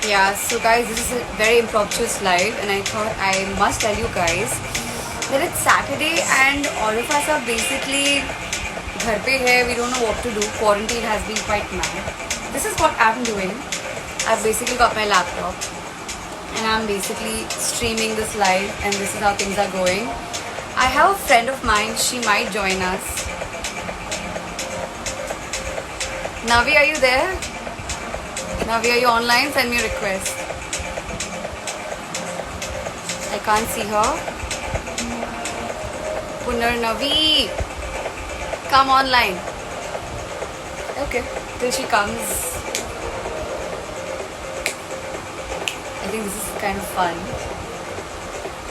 Yeah, so guys, this is a very impromptu live, and I thought I must tell you guys that it's Saturday and all of us are basically घर पे है. We don't know what to do. Quarantine has been quite mad. This is what I'm doing. I've basically got my laptop and I'm basically streaming this live, and this is how things are going. I have a friend of mine. She might join us. Navi, are you there? Navi, are you online? Send me a request. I can't see her. Punarnavi, come online. Okay, till she comes. I think this is kind of fun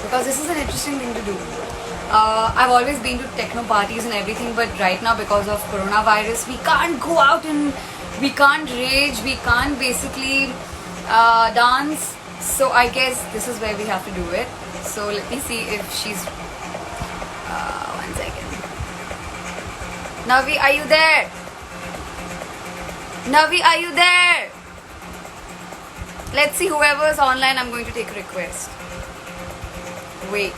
because this is an interesting thing to do. I've always been to techno parties and everything, but right now because of coronavirus, we can't go out and we can't rage, we can't basically dance. So I guess this is where we have to do it. So let me see if she's. One second. Navi, are you there? Navi, are you there? Let's see whoever is online. I'm going to take a request. Wait.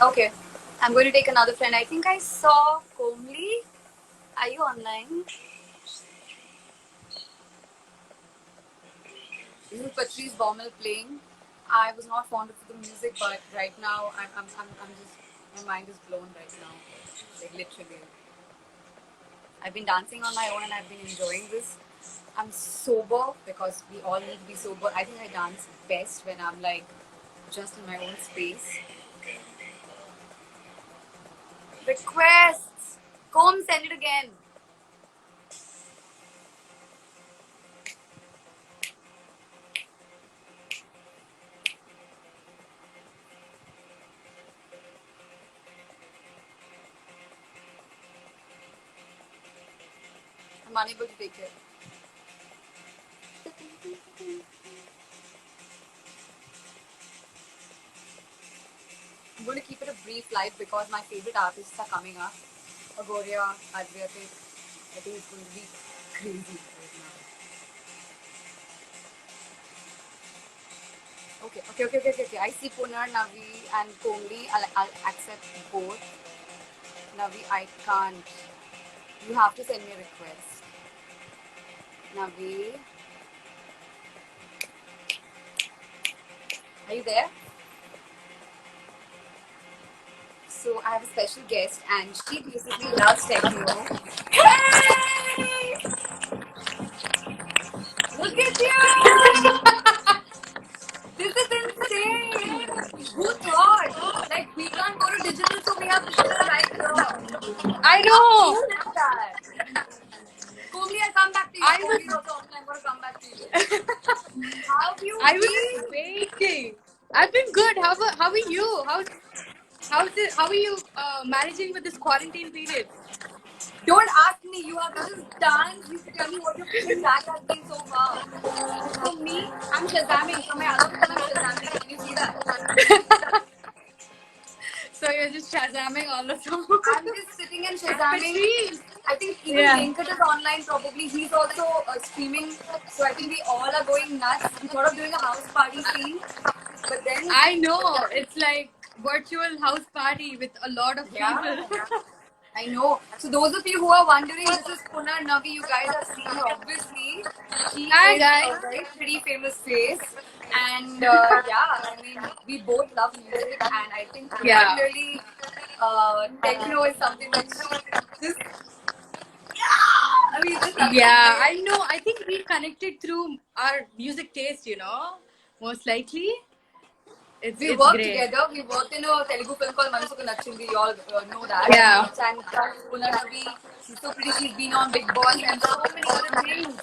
Okay, I'm going to take another friend. I think I saw Komli. Are you online? This is Patrice Baumel playing. I was not fond of the music, but right now I'm just, my mind is blown right now. Like literally. I've been dancing on my own and I've been enjoying this. I'm sober because we all need to be sober. I think I dance best when I'm like just in my own space. Requests! Come send it again. I'm unable to take it. I'm going to keep it a brief live because my favorite artists are coming up. Agoria, Adriatic. I think it's going to be crazy right now. Okay. I see Punar, Navi, and Komli. I'll accept both. Navi, I can't. You have to send me a request. Navi. Are you there? So I have a special guest and she basically loves techno. Hey! Look at you! This is insane! Who thought? Like we can't go to digital, so we have digital right here. I know. Who did that? Komli, I'll come back to you. Komli also offline. I'm gonna come back to you. How have you I been? was waiting. I've been good. How are you? How are you managing with this quarantine period? Don't ask me. You have to just dance. You have to tell me what your feeling back has been so far. For me, I'm shazamming. For my other people, I'm shazamming. Can you see that? So you're just shazamming all the songs. I'm just sitting and shazamming. Patrice. I think even Venkat is online probably. He's also streaming. So I think we all are going nuts. We thought of doing a house party scene. But then... I know. It's like virtual house party with a lot of people. I know. So those of you who are wondering, this is Punar Navi. You guys have seen her, obviously. She Hi is guys. a very pretty famous face. And I mean, we both love music, and I think particularly techno is something which just... I mean, just Yeah, I know. I think we connected through our music taste, most likely. we It's worked great. together. We worked in a Telugu film called Manasuku Nachindi. You all know that. Yeah. And Punar Navi, she's so pretty. She's been on Big Boss and so many other things.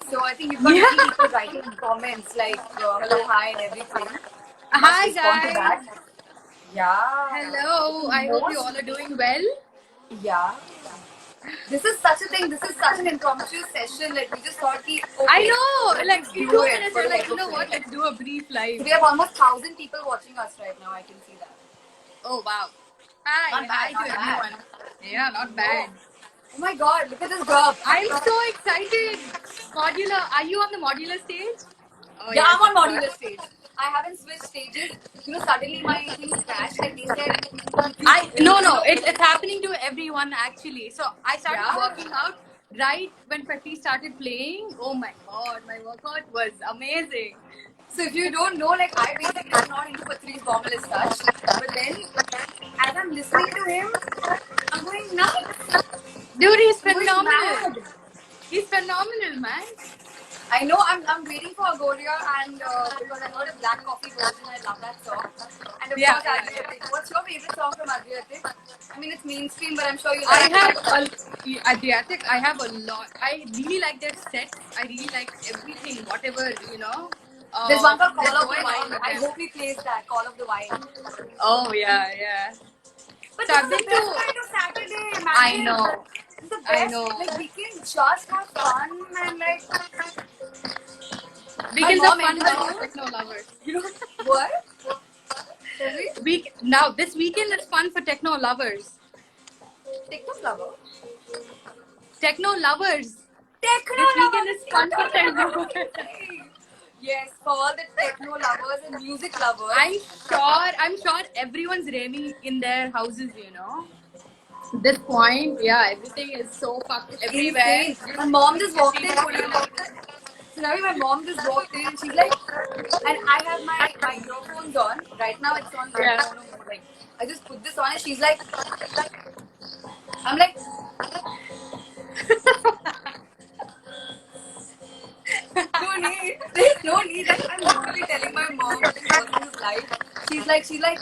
So I think we've got many people writing in comments like hello, hi, and everything. I must Hi respond to guys. that. Yeah. Hello. I hope you all are doing well. Yeah. This is such a thing. This is such an impromptu session. Like we just thought, okay, I know. Like let's in do 2 it minutes, for we're the like, episode. what? Let's do a brief live. So we have almost 1,000 people watching us right now. I can see that. Oh wow. Hi, Not bad, hi not to bad. everyone. Yeah, not bad. Oh my god, look at this girl. I'm so excited. Modular. Are you on the modular stage? Oh Yeah, yes, I'm on of course. modular stage. I haven't switched stages. You know, suddenly my thing crashed. Like they said, if No. It's happening to everyone actually. So I started yeah. working out right when Patty started playing. Oh my god, my workout was amazing. So if you don't know, like I basically am not into Patrice Baumel as such. But then, as I'm listening to him, I'm going nuts. Dude, he's I'm going phenomenal. mad. He's phenomenal, man. I know I'm waiting for Agoria and because I heard a Black Coffee version. I love that song. And of Yeah, course, yeah, yeah. Adriatic. What's your favorite song from Adriatic? I mean, it's mainstream, but I'm sure you I like it. have Adriatic. I have a lot. I really like their sets. I really like everything, whatever you know. There's one called They're Call of the going on Wild. with I them. hope he plays that, Call of the Wild. Oh yeah. But So this I've is the been best to. kind of Saturday. I Imagine. know. It's the I best. know. Like, we can just have fun and, like, my Weekends are mom fun when introduced. you're techno lovers. You know. What? Sorry? Now this weekend is fun for techno lovers. TikTok lover? Techno lovers. Techno This weekend lovers! is You fun for don't know techno what you're lovers. saying. Yes, for all the techno lovers and music lovers. I'm sure everyone's raving in their houses, you know. At this point, yeah, everything is so fucked everywhere. Insane. My mom just walked in, Everything. Pune. So now my mom just walked in. She's like, and I have my earphones on. Right now it's on like Yeah. mono mode. Like I just put this on and she's like, I'm like, no need. There's no need. Like I'm literally telling my mom who's watching this live. She's like,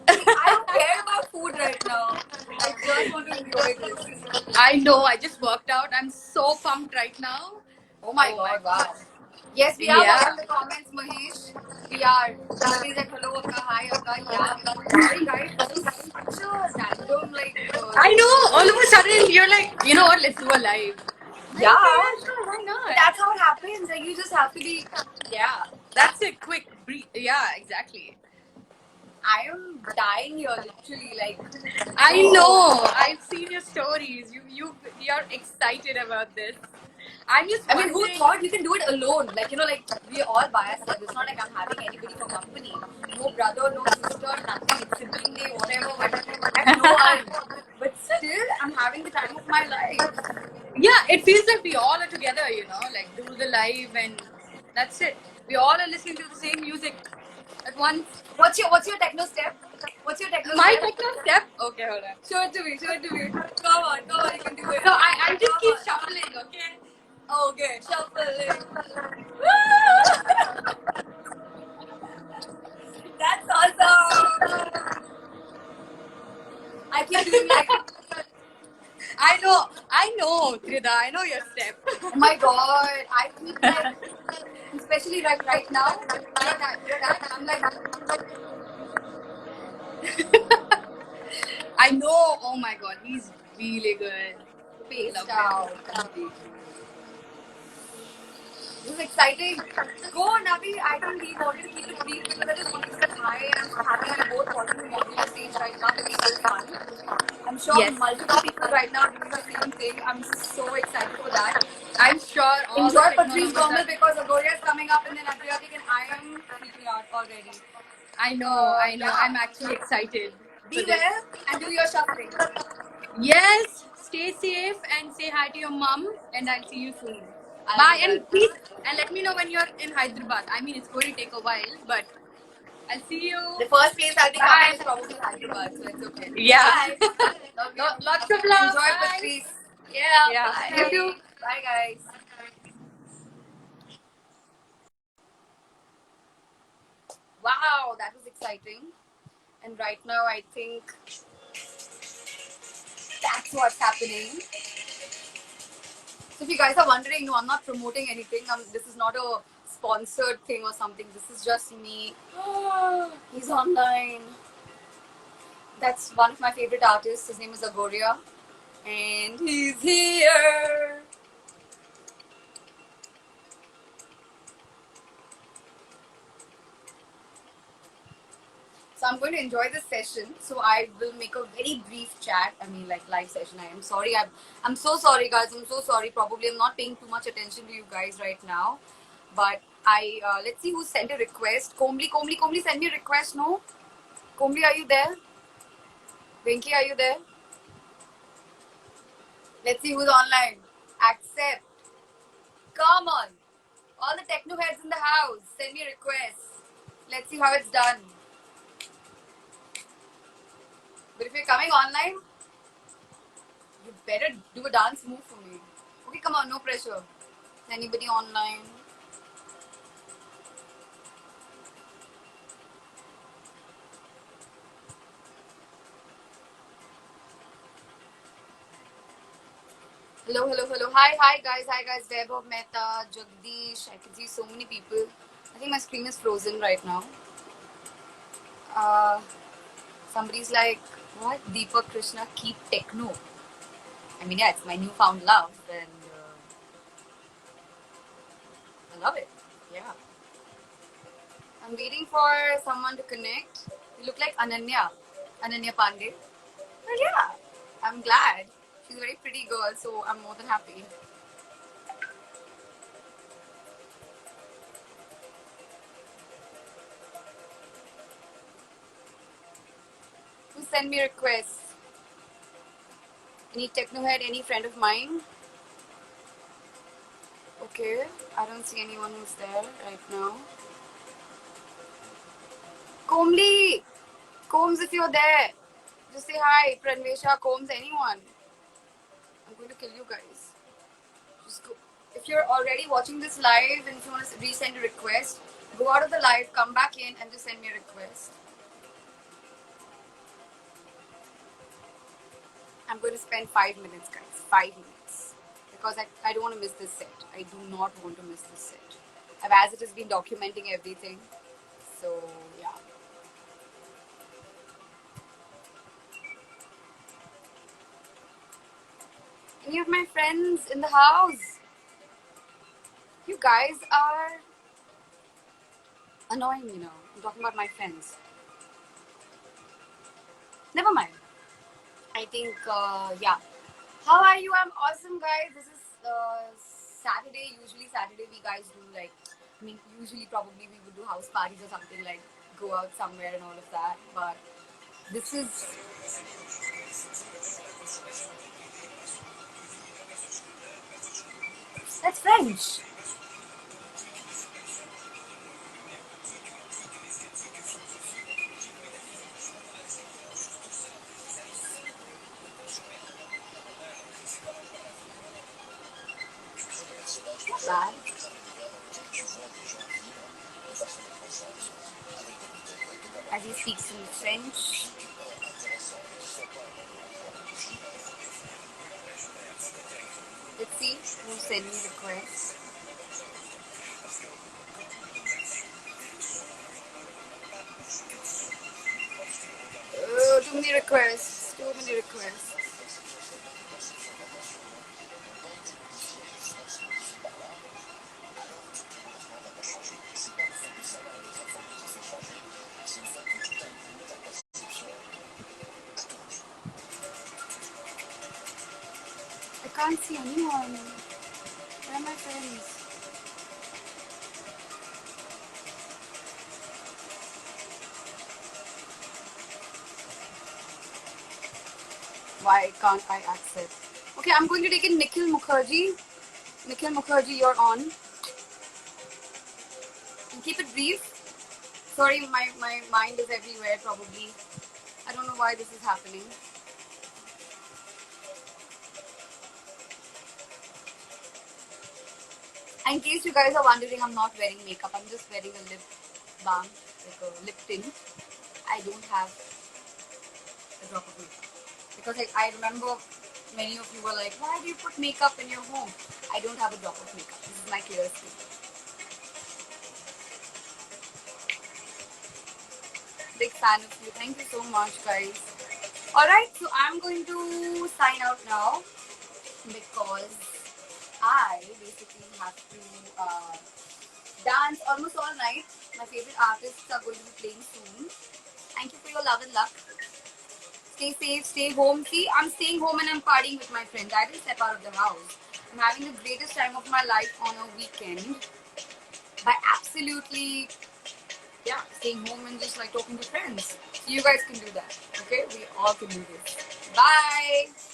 I don't care about food right now. I just want to enjoy this. I know. I just worked out. I'm so pumped right now. Oh my Oh my god, god. wow. Yes, we are Yeah. watching the comments, Mahesh. We are. Somebody's like, hello, Akka, hi, Akka. Yeah. Sorry, guys. This was such a random, like, I thing. know. All of a sudden, you're like, you know what? Let's do a live. Yeah. Okay, sure, why not? That's how it happens. Like, you just have to be. Yeah, that's a quick brief. Yeah, exactly. I am dying here, literally. Like, I know. I've seen your stories. You're excited about this. I'm just I mean, who wondering. thought you can do it alone? Like, you know, like, we are all by ourselves. It's not like I'm having anybody for company. No brother, no sister, nothing. It's sibling day, whatever. But I have no one. But still, I'm having the time of my life. Yeah, it feels like we all are together. You know, like do the live and that's it. We all are listening to the same music at once. What's your techno step? What's your techno My step? techno step. Okay, hold on. Show it to me. Show it to me. Come on, you can do it. So I just Come keep on. shuffling. Okay. Okay, shuffling. That's awesome. I keep doing like, I know, Trida. I know your step. oh my god. I keep like, especially right now. You're that. I'm like, I know. Oh my god, he's really good. spaced Love out. him. This is exciting. Go, Navi. I think we wanted to keep it brief because I just wanted to say hi and I'm so happy we're both watching the modular stage right now. This is so fun. I'm sure Yes. multiple people right now are doing the same thing. I'm so excited for that. I'm sure all Enjoy the Patrice technologies Baumel are- because Agoria is coming up and then Adriatic and I am freaking out already. I know. Yeah. I'm actually excited Be for this. well and do your shuffling. Yes. Stay safe and say hi to your mom. And I'll see you soon. I'll Bye. do And that. please, and let me know when you're in Hyderabad. I mean, it's going to take a while, but I'll see you. The first place I'll be Bye. coming is probably Hyderabad, so it's okay. Yeah. Bye. Love you. Lots of love. Enjoy Bye. Patrice. Yeah. Yeah. Bye. You too. Bye, guys. Wow, that was exciting. And right now, I think that's what's happening. So if you guys are wondering, no, I'm not promoting anything. This is not a sponsored thing or something. This is just me. He's online. That's one of my favorite artists. His name is Agoria. And he's here. So I'm going to enjoy this session. So I will make a very brief chat. I mean, like live session. I am sorry. I'm so sorry, guys. I'm so sorry. Probably I'm not paying too much attention to you guys right now. But I let's see who sent a request. Komli, send me a request. No, Komli, are you there? Venki, are you there? Let's see who's online. Accept. Come on. All the techno heads in the house. Send me a request. Let's see how it's done. But if you're coming online, you better do a dance move for me. Okay, come on, no pressure. Anybody online? Hello. Hi guys. Vaibhav Mehta, Jagdish. I can see so many people. I think my screen is frozen right now. Uh, somebody's like, what? Deepak Krishna, keep techno. I mean, yeah, it's my newfound love, and I love it. Yeah. I'm waiting for someone to connect. You look like Ananya Pandey. Well, yeah, I'm glad. She's a very pretty girl, so I'm more than happy. Who send me requests? Any techno head, any friend of mine? Okay, I don't see anyone who's there right now. Komli! Combs, if you're there, just say hi. Pranvesha, Combs, anyone. I'm going to kill you guys. Just go. If you're already watching this live and if you want to resend a request, go out of the live, come back in, and just send me a request. I'm going to spend 5 minutes, guys. 5 minutes. Because I don't want to miss this set. I do not want to miss this set. I've as it has been documenting everything. So, yeah. Any of my friends in the house? You guys are annoying me now. I'm talking about my friends. Never mind. I think, yeah. How are you? I'm awesome, guys. This is Saturday. Usually, Saturday, we guys do like, I mean, usually, probably we would do house parties or something like go out somewhere and all of that. But this is. That's French. Not bad. As he speaks in French. Let's see who sent me requests. Oh, too many requests. Too many requests. I can't see anyone. Where are my friends? Why can't I accept? Okay, I'm going to take in Nikhil Mukherjee. Nikhil Mukherjee, you're on. And keep it brief. Sorry, my mind is everywhere probably. I don't know why this is happening. In case you guys are wondering, I'm not wearing makeup. I'm just wearing a lip balm, like a lip tint. I don't have a drop of makeup. Because I remember many of you were like, why do you put makeup in your home? I don't have a drop of makeup. This is my clear skin. Big fan of you. Thank you so much, guys. Alright, so I'm going to sign out now because I basically have to dance almost all night. My favorite artists are going to be playing soon. Thank you for your love and luck. Stay safe, stay home. See, I'm staying home and I'm partying with my friends. I didn't step out of the house. I'm having the greatest time of my life on a weekend by absolutely, yeah, staying home and just like talking to friends. So you guys can do that. Okay? We all can do this. Bye.